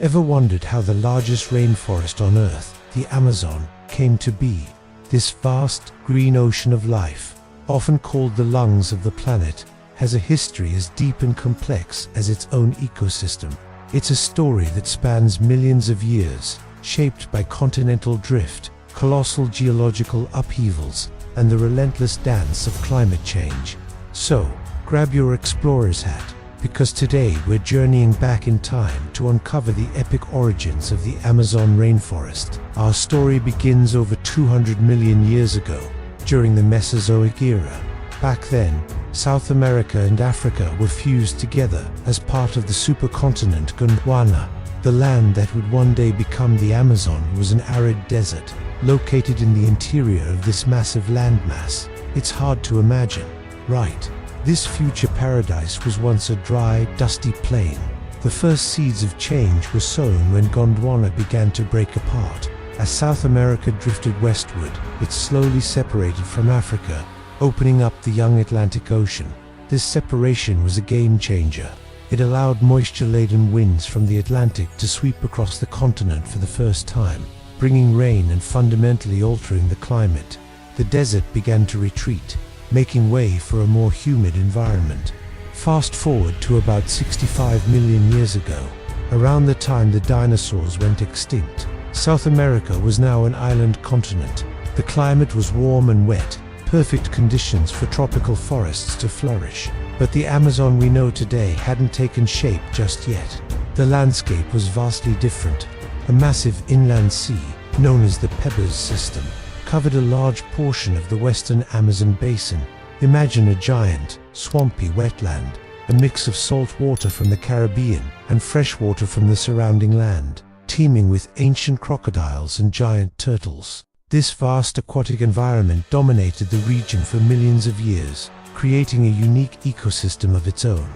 Ever wondered how the largest rainforest on Earth, the Amazon, came to be? This vast, green ocean of life, often called the lungs of the planet, has a history as deep and complex as its own ecosystem. It's a story that spans millions of years, shaped by continental drift, colossal geological upheavals, and the relentless dance of climate change. So, grab your explorer's hat, because today we're journeying back in time to uncover the epic origins of the Amazon rainforest. Our story begins over 200 million years ago, during the Mesozoic era. Back then, South America and Africa were fused together as part of the supercontinent Gondwana. The land that would one day become the Amazon was an arid desert, located in the interior of this massive landmass. It's hard to imagine, right? This future paradise was once a dry, dusty plain. The first seeds of change were sown when Gondwana began to break apart. As South America drifted westward, it slowly separated from Africa, opening up the young Atlantic Ocean. This separation was a game changer. It allowed moisture-laden winds from the Atlantic to sweep across the continent for the first time, bringing rain and fundamentally altering the climate. The desert began to retreat, making way for a more humid environment. Fast forward to about 65 million years ago, around the time the dinosaurs went extinct. South America was now an island continent. The climate was warm and wet, perfect conditions for tropical forests to flourish. But the Amazon we know today hadn't taken shape just yet. The landscape was vastly different. A massive inland sea, known as the Pebas System, covered a large portion of the western Amazon basin. Imagine a giant, swampy wetland, a mix of salt water from the Caribbean and fresh water from the surrounding land, teeming with ancient crocodiles and giant turtles. This vast aquatic environment dominated the region for millions of years, creating a unique ecosystem of its own.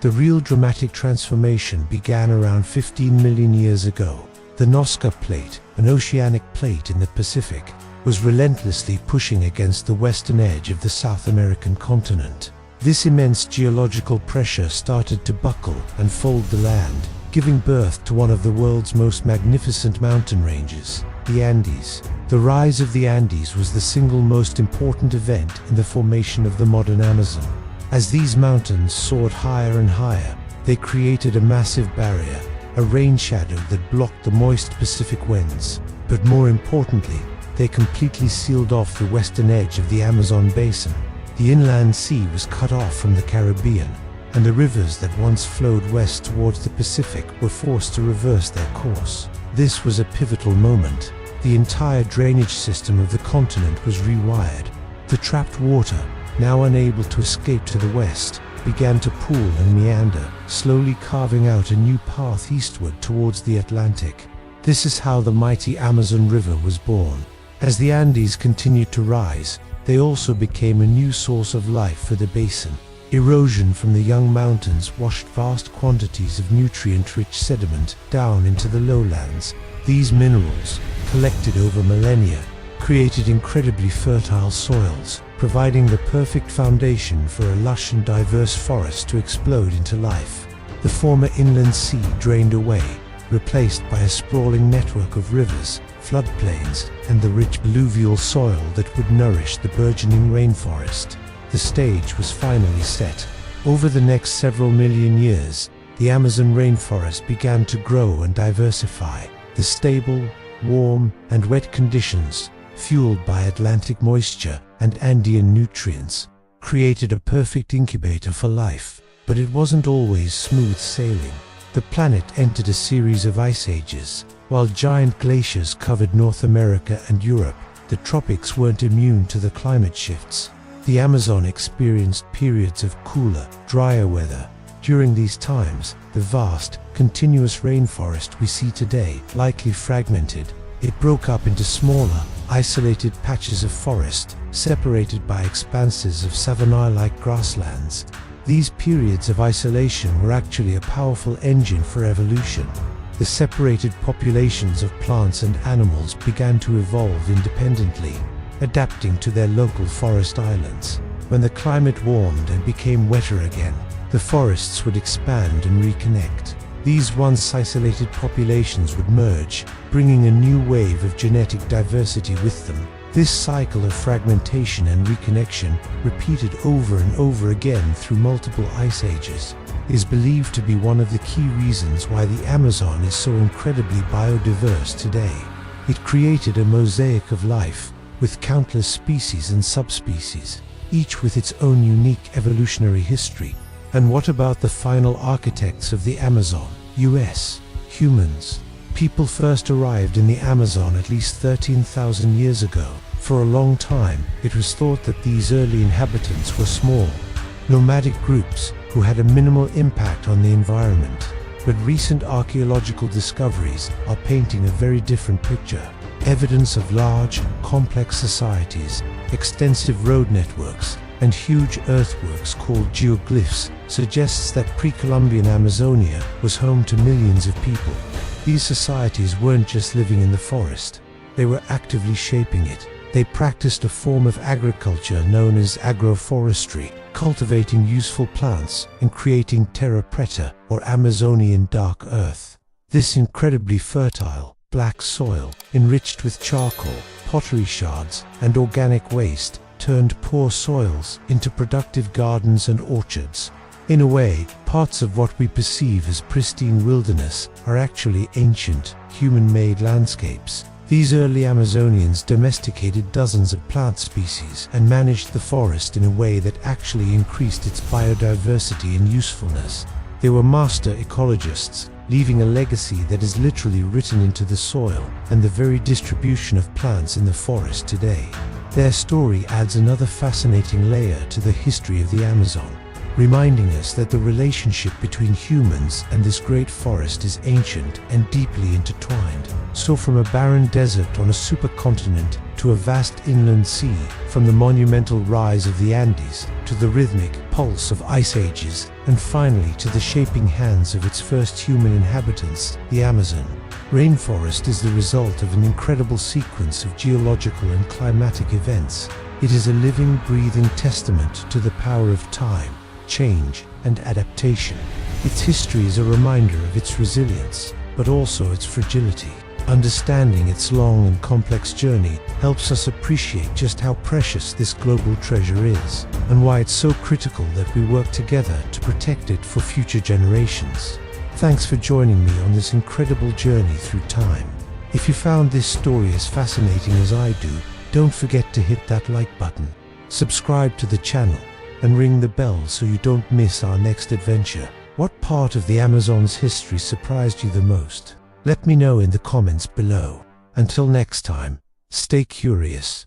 The real dramatic transformation began around 15 million years ago. The Nazca Plate, an oceanic plate in the Pacific, was relentlessly pushing against the western edge of the South American continent. This immense geological pressure started to buckle and fold the land, giving birth to one of the world's most magnificent mountain ranges, the Andes. The rise of the Andes was the single most important event in the formation of the modern Amazon. As these mountains soared higher and higher, they created a massive barrier, a rain shadow that blocked the moist Pacific winds. But more importantly, they completely sealed off the western edge of the Amazon basin. The inland sea was cut off from the Caribbean, and the rivers that once flowed west towards the Pacific were forced to reverse their course. This was a pivotal moment. The entire drainage system of the continent was rewired. The trapped water, now unable to escape to the west, began to pool and meander, slowly carving out a new path eastward towards the Atlantic. This is how the mighty Amazon River was born. As the Andes continued to rise, they also became a new source of life for the basin. Erosion from the young mountains washed vast quantities of nutrient-rich sediment down into the lowlands. These minerals, collected over millennia, created incredibly fertile soils, providing the perfect foundation for a lush and diverse forest to explode into life. The former inland sea drained away, replaced by a sprawling network of rivers, floodplains, and the rich alluvial soil that would nourish the burgeoning rainforest. The stage was finally set. Over the next several million years, the Amazon rainforest began to grow and diversify. The stable, warm, and wet conditions, fueled by Atlantic moisture and Andean nutrients, created a perfect incubator for life. But it wasn't always smooth sailing. The planet entered a series of ice ages. While giant glaciers covered North America and Europe, the tropics weren't immune to the climate shifts. The Amazon experienced periods of cooler, drier weather. During these times, the vast, continuous rainforest we see today likely fragmented. It broke up into smaller, isolated patches of forest, separated by expanses of savanna-like grasslands. These periods of isolation were actually a powerful engine for evolution. The separated populations of plants and animals began to evolve independently, adapting to their local forest islands. When the climate warmed and became wetter again, the forests would expand and reconnect. these once isolated populations would merge, bringing a new wave of genetic diversity with them. This cycle of fragmentation and reconnection, repeated over and over again through multiple ice ages, is believed to be one of the key reasons why the Amazon is so incredibly biodiverse today. It created a mosaic of life, with countless species and subspecies, each with its own unique evolutionary history. And what about the final architects of the Amazon? US. Humans. People first arrived in the Amazon at least 13,000 years ago. For a long time, it was thought that these early inhabitants were small, nomadic groups who had a minimal impact on the environment. But recent archaeological discoveries are painting a very different picture. Evidence of large, complex societies, extensive road networks, and huge earthworks called geoglyphs suggests that pre-Columbian Amazonia was home to millions of people. These societies weren't just living in the forest, they were actively shaping it. They practiced a form of agriculture known as agroforestry, cultivating useful plants and creating terra preta, or Amazonian dark earth. This incredibly fertile, black soil, enriched with charcoal, pottery shards, and organic waste, turned poor soils into productive gardens and orchards. In a way, parts of what we perceive as pristine wilderness are actually ancient, human-made landscapes. These early Amazonians domesticated dozens of plant species and managed the forest in a way that actually increased its biodiversity and usefulness. They were master ecologists, leaving a legacy that is literally written into the soil and the very distribution of plants in the forest today. Their story adds another fascinating layer to the history of the Amazon, reminding us that the relationship between humans and this great forest is ancient and deeply intertwined. So from a barren desert on a supercontinent to a vast inland sea, from the monumental rise of the Andes to the rhythmic pulse of ice ages, and finally to the shaping hands of its first human inhabitants, the Amazon. Rainforest is the result of an incredible sequence of geological and climatic events. It is a living, breathing testament to the power of time, change, and adaptation. Its history is a reminder of its resilience, but also its fragility. Understanding its long and complex journey helps us appreciate just how precious this global treasure is, and why it's so critical that we work together to protect it for future generations. Thanks for joining me on this incredible journey through time. If you found this story as fascinating as I do, don't forget to hit that like button, subscribe to the channel, and ring the bell so you don't miss our next adventure. What part of the Amazon's history surprised you the most? Let me know in the comments below. Until next time, stay curious.